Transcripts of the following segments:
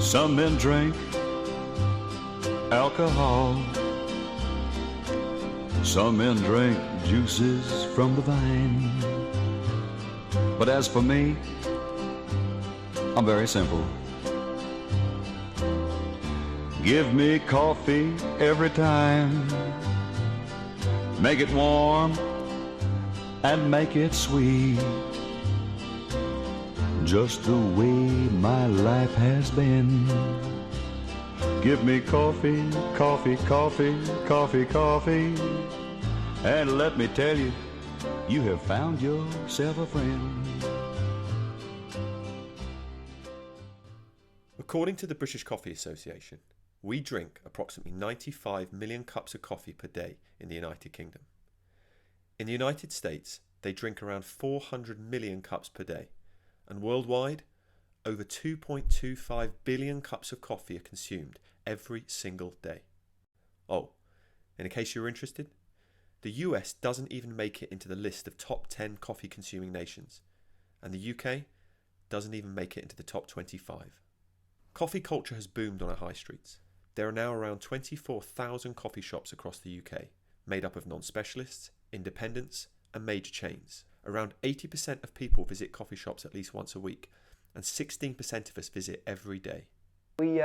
Some men drink alcohol. Some men drink juices from the vine. But as for me, I'm very simple. Give me coffee every time. Make it warm and make it sweet. Just the way my life has been. Give me coffee, coffee, coffee, coffee, coffee. And let me tell you, you have found yourself a friend. According to the British Coffee Association, we drink approximately 95 million cups of coffee per day in the United Kingdom. In the United States, they drink around 400 million cups per day, and worldwide, over 2.25 billion cups of coffee are consumed every single day. Oh, and in case you're interested, the US doesn't even make it into the list of top 10 coffee consuming nations, and the UK doesn't even make it into the top 25. Coffee culture has boomed on our high streets. There are now around 24,000 coffee shops across the UK, made up of non-specialists, independents and major chains. Around 80% of people visit coffee shops at least once a week, and 16% of us visit every day. We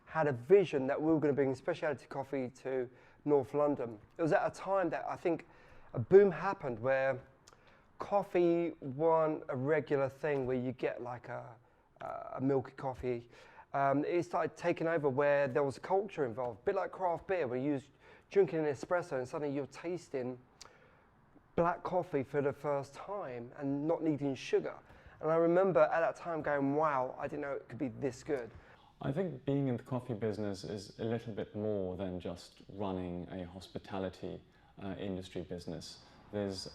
had a vision that we were going to bring specialty coffee to North London. It was at a time that I think a boom happened where coffee wasn't a regular thing where you get like a milky coffee. It started taking over where there was culture involved, a bit like craft beer, where you was drinking an espresso and suddenly you're tasting black coffee for the first time and not needing sugar. And I remember at that time going, wow, I didn't know it could be this good. I think being in the coffee business is a little bit more than just running a hospitality industry business. There's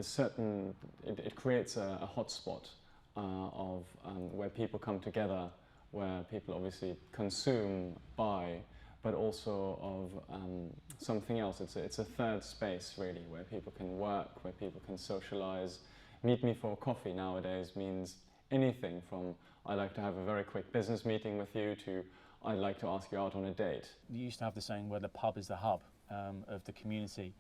certain, it creates a hotspot of where people come together, where people obviously consume, buy, but also of something else. It's a third space really, where people can work, where people can socialize. Meet me for coffee nowadays means anything from I'd like to have a very quick business meeting with you to I'd like to ask you out on a date. You used to have the saying where the pub is the hub of the community.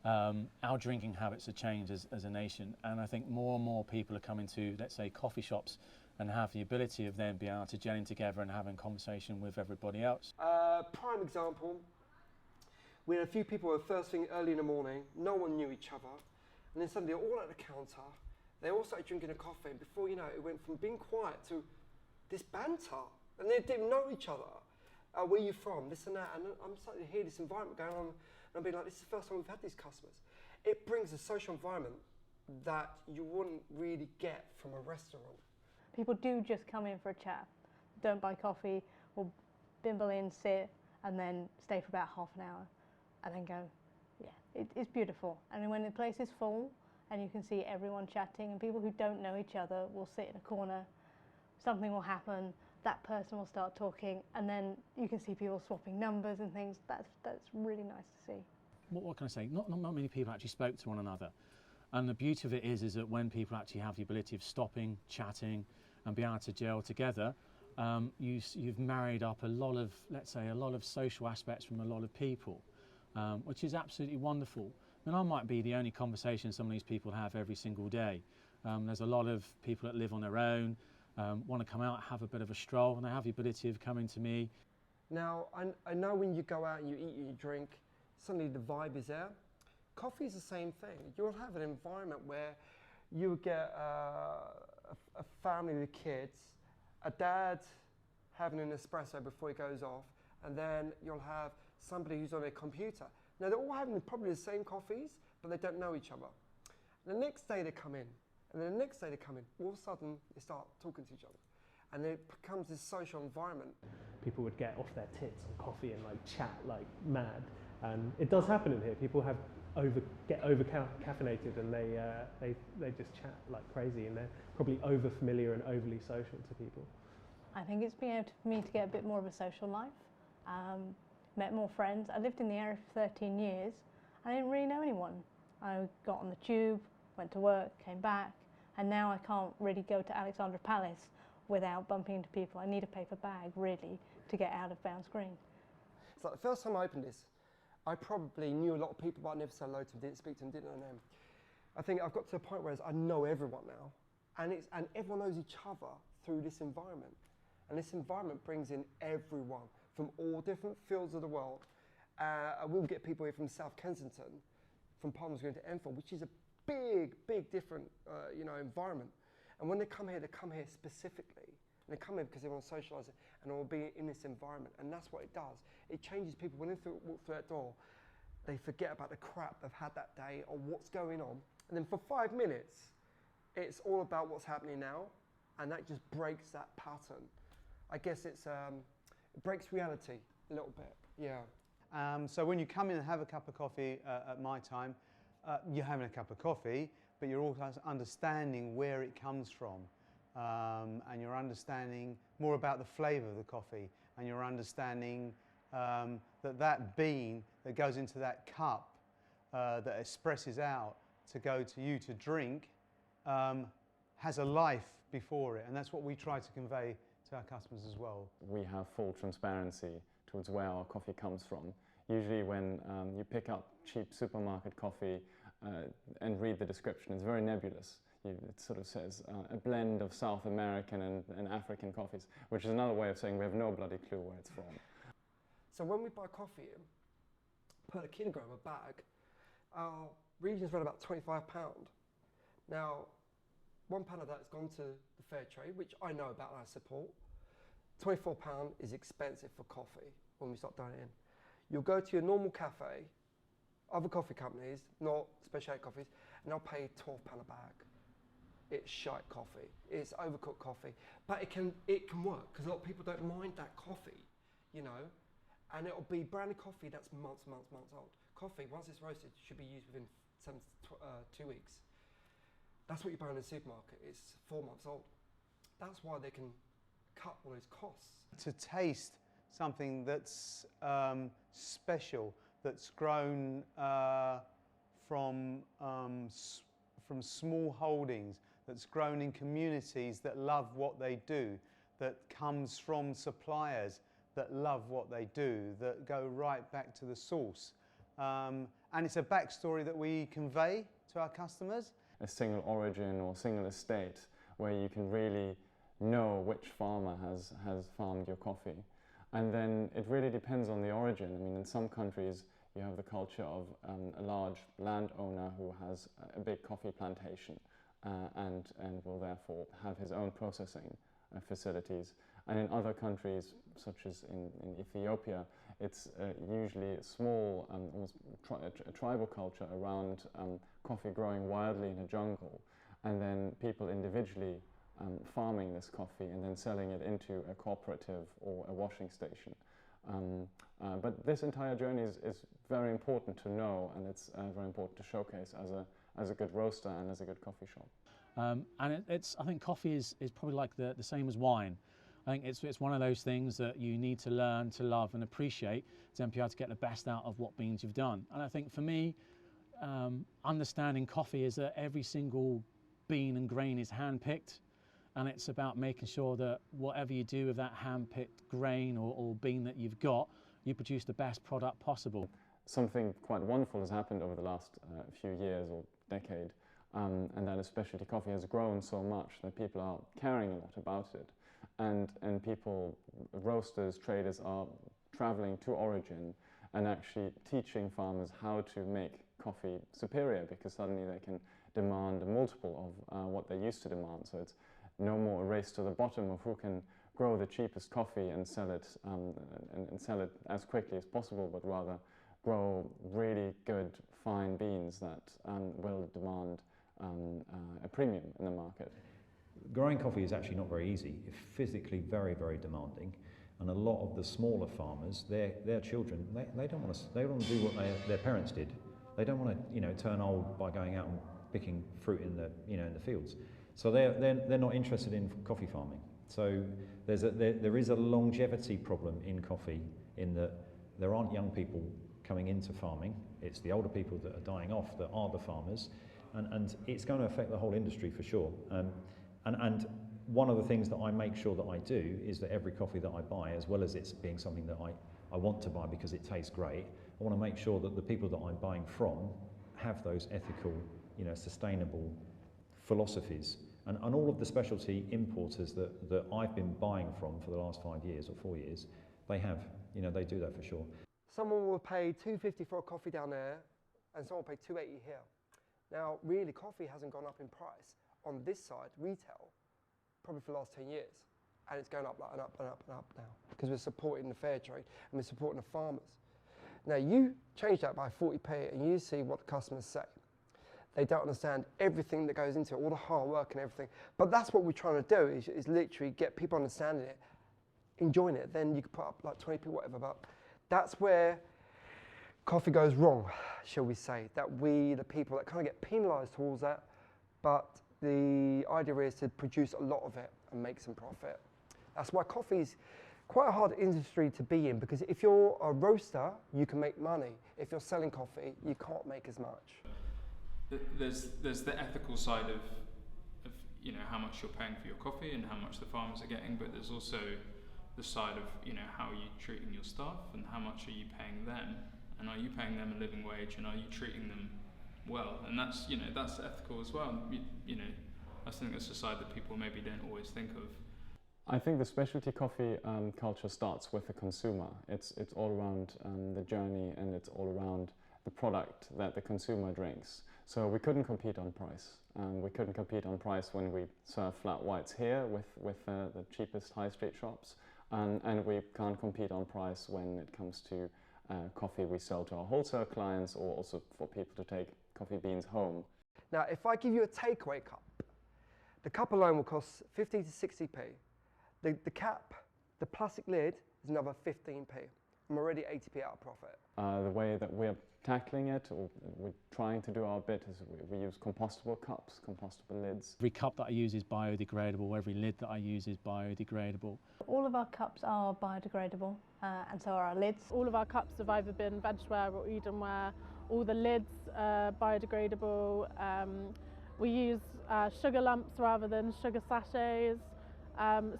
Our drinking habits have changed as a nation, and I think more and more people are coming to, let's say, coffee shops and have the ability of then being able to gelling together and having conversation with everybody else. Prime example, we had a few people first thing early in the morning, no one knew each other, and then suddenly all at the counter, they all started drinking a coffee, and before you know it, it went from being quiet to this banter, and they didn't know each other. Where are you from? This and that, and I'm starting to hear this environment going on, and I'm being like, this is the first time we've had these customers. It brings a social environment that you wouldn't really get from a restaurant. People do just come in for a chat, don't buy coffee, or bimble in, sit, and then stay for about half an hour, and then go. Yeah, it's beautiful. And when the place is full, and you can see everyone chatting, and people who don't know each other will sit in a corner, something will happen, that person will start talking, and then you can see people swapping numbers and things. That's really nice to see. What can I say? Not many people actually spoke to one another. And the beauty of it is that when people actually have the ability of stopping, chatting, and be able to gel together, you've married up a lot of, let's say, a lot of social aspects from a lot of people, which is absolutely wonderful. And I might be the only conversation some of these people have every single day. There's a lot of people that live on their own, want to come out, have a bit of a stroll, and they have the ability of coming to me. Now, I know when you go out and you eat and you drink, suddenly the vibe is there. Coffee is the same thing. You'll have an environment where you get a family with kids, a dad having an espresso before he goes off, and then you'll have somebody who's on a computer. Now they're all having probably the same coffees, but they don't know each other. And the next day they come in, and then the next day they come in, all of a sudden they start talking to each other. And it becomes this social environment. People would get off their tits on coffee and like chat like mad. And it does happen in here. People get over caffeinated and they just chat like crazy, and they're probably over familiar and overly social to people. I think it's been able for me to get a bit more of a social life. Met more friends. I lived in the area for 13 years. I didn't really know anyone. I got on the tube, went to work, came back, and now I can't really go to Alexandra Palace without bumping into people. I need a paper bag, really, to get out of Bounds Green. It's like the first time I opened this, I probably knew a lot of people, but I never said hello to them, didn't speak to them, didn't know them. I think I've got to a point where I know everyone now, and everyone knows each other through this environment. And this environment brings in everyone from all different fields of the world. We'll get people here from South Kensington, from Palmer's Green to Enfield, which is a big, big different environment. And when they come here specifically. And they come here because they want to socialise it and they want to be in this environment. And that's what it does. It changes people. When they walk through that door, they forget about the crap they've had that day or what's going on. And then for 5 minutes, it's all about what's happening now. And that just breaks that pattern. I guess it breaks reality a little bit, yeah. So when you come in and have a cup of coffee at my time, you're having a cup of coffee, but you're also understanding where it comes from. And you're understanding more about the flavour of the coffee, and you're understanding that bean that goes into that cup that expresses out to go to you to drink has a life before it, and that's what we try to convey to our customers as well. We have full transparency towards where our coffee comes from. Usually when you pick up cheap supermarket coffee and read the description, it's very nebulous. It sort of says a blend of South American and African coffees, which is another way of saying we have no bloody clue where it's from. So when we buy coffee in, per kilogram a bag, our region's run about £25. Now, £1 of that has gone to the fair trade, which I know about and I support. £24 is expensive for coffee when we start doing it in. You'll go to your normal cafe, other coffee companies, not specialty coffees, and they'll pay £12 a bag. It's shite coffee, it's overcooked coffee, but it can work because a lot of people don't mind that coffee, you know, and it'll be branded coffee that's months old. Coffee, once it's roasted, should be used within 2 weeks. That's what you buy in the supermarket, it's 4 months old. That's why they can cut all those costs. To taste something that's special, that's grown from small holdings, that's grown in communities that love what they do, that comes from suppliers that love what they do, that go right back to the source. And it's a backstory that we convey to our customers. A single origin or single estate where you can really know which farmer has farmed your coffee. And then it really depends on the origin. I mean, in some countries you have the culture of a large landowner who has a big coffee plantation and will therefore have his own processing facilities. And in other countries, such as in Ethiopia, it's usually a small, almost a tribal culture around coffee growing wildly in a jungle, and then people individually farming this coffee and then selling it into a cooperative or a washing station. But this entire journey is very important to know, and it's very important to showcase as a good roaster and as a good coffee shop. And I think coffee is probably like the same as wine. I think it's one of those things that you need to learn to love and appreciate to be able to get the best out of what beans you've done. And I think for me, understanding coffee is that every single bean and grain is hand-picked, and it's about making sure that whatever you do with that hand-picked grain or bean that you've got, you produce the best product possible. Something quite wonderful has happened over the last few years or decade, and that is specialty coffee has grown so much that people are caring a lot about it. And people, roasters, traders are traveling to origin and actually teaching farmers how to make coffee superior, because suddenly they can demand a multiple of what they used to demand. So it's no more a race to the bottom of who can grow the cheapest coffee and sell it and sell it as quickly as possible, but rather grow really good fine beans that will demand a premium in the market. Growing coffee is actually not very easy. It's physically very, very demanding, and a lot of the smaller farmers, their children, they don't want to do what their parents did. They don't want to turn old by going out and picking fruit in the fields. So they're not interested in coffee farming. So there is a longevity problem in coffee, in that there aren't young people coming into farming. It's the older people that are dying off that are the farmers, and it's going to affect the whole industry for sure. And one of the things that I make sure that I do is that every coffee that I buy, as well as it's being something that I want to buy because it tastes great, I want to make sure that the people that I'm buying from have those ethical, sustainable philosophies. And all of the specialty importers that I've been buying from for the last 5 years or 4 years, they have, they do that for sure. Someone will pay $2.50 for a coffee down there, and someone will pay $2.80 here. Now, really, coffee hasn't gone up in price on this side, retail, probably for the last 10 years. And it's going up and up and up and up now, because we're supporting the fair trade and we're supporting the farmers. Now, you change that by 40p and you see what the customers say. They don't understand everything that goes into it, all the hard work and everything. But that's what we're trying to do, is literally get people understanding it, enjoying it. Then you can put up like 20p, whatever. But that's where coffee goes wrong, shall we say. That we, the people that kind of get penalised towards that, but the idea is to produce a lot of it and make some profit. That's why coffee's quite a hard industry to be in, because if you're a roaster, you can make money. If you're selling coffee, you can't make as much. There's the ethical side of how much you're paying for your coffee and how much the farmers are getting, but there's also the side of how are you treating your staff and how much are you paying them, and are you paying them a living wage, and are you treating them well? And that's that's ethical as well. I think that's a side that people maybe don't always think of. I think the specialty coffee culture starts with the consumer. It's all around the journey, and it's all around the product that the consumer drinks. So we couldn't compete on price. We couldn't compete on price when we serve flat whites here with the cheapest high street shops, and we can't compete on price when it comes to coffee we sell to our wholesale clients, or also for people to take coffee beans home. Now, if I give you a takeaway cup, the cup alone will cost 50 to 60p. The cap, the plastic lid, is another 15p. I'm already 80p out of profit. The way that we're tackling it, or we're trying to do our bit, is we use compostable cups, compostable lids. Every cup that I use is biodegradable, every lid that I use is biodegradable. All of our cups are biodegradable, and so are our lids. All of our cups have either been Veggeware or Edenware. All the lids are biodegradable. We use sugar lumps rather than sugar sachets.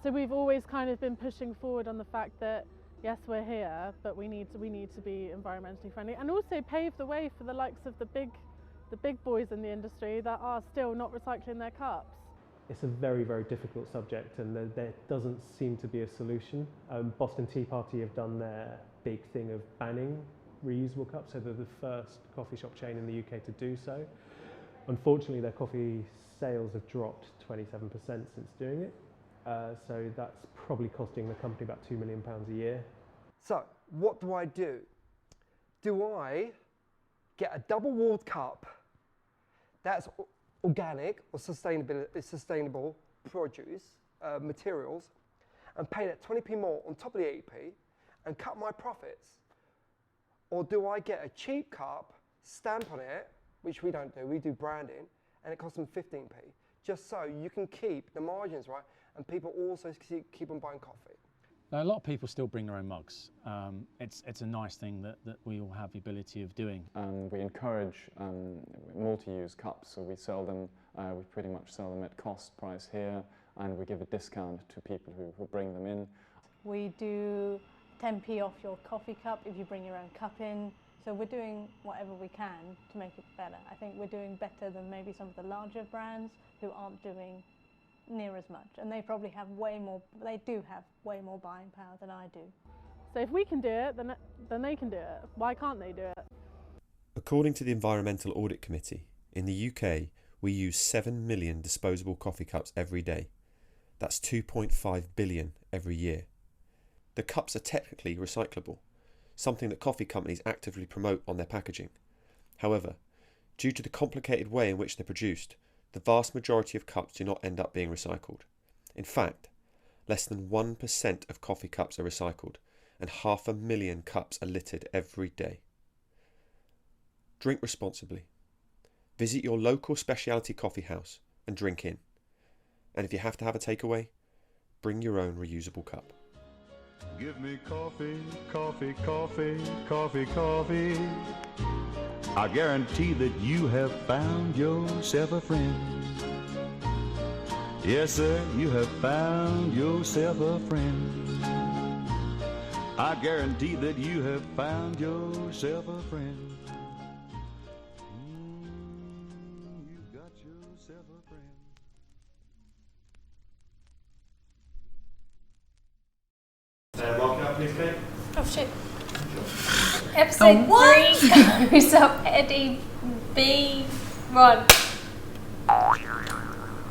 So we've always kind of been pushing forward on the fact that yes, we're here, but we need to be environmentally friendly, and also pave the way for the likes of the big boys in the industry that are still not recycling their cups. It's a very, very difficult subject, and there doesn't seem to be a solution. Boston Tea Party have done their big thing of banning reusable cups, so they're the first coffee shop chain in the UK to do so. Unfortunately, their coffee sales have dropped 27% since doing it. So that's probably costing the company about £2 million a year. So what do? Do I get a double-walled cup that's organic or sustainable produce, materials, and pay that 20p more on top of the 80p and cut my profits? Or do I get a cheap cup, stamp on it, which we don't do, we do branding, and it costs them 15p, just so you can keep the margins right, and people also keep on buying coffee. Now, a lot of people still bring their own mugs. It's a nice thing that we all have the ability of doing. We encourage multi-use cups, so we sell them, we pretty much sell them at cost price here, and we give a discount to people who bring them in. We do 10p off your coffee cup if you bring your own cup in. So we're doing whatever we can to make it better. I think we're doing better than maybe some of the larger brands who aren't doing near as much, and they probably have they do have way more buying power than I do. So if we can do it, then they can do it. Why can't they do it? According to the Environmental Audit Committee, in the UK we use 7 million disposable coffee cups every day. That's 2.5 billion every year. The cups are technically recyclable, something that coffee companies actively promote on their packaging. However, due to the complicated way in which they're produced, the vast majority of cups do not end up being recycled. In fact, less than 1% of coffee cups are recycled, and 500,000 cups are littered every day. Drink responsibly. Visit your local specialty coffee house and drink in. And if you have to have a takeaway, bring your own reusable cup. Give me coffee, coffee, coffee, coffee, coffee. I guarantee that you have found yourself a friend. Yes, sir, you have found yourself a friend. I guarantee that you have found yourself a friend. You've got yourself a friend. Mark out, please, Kate. Oh shit. Episode 3 goes up Eddie B. Rod.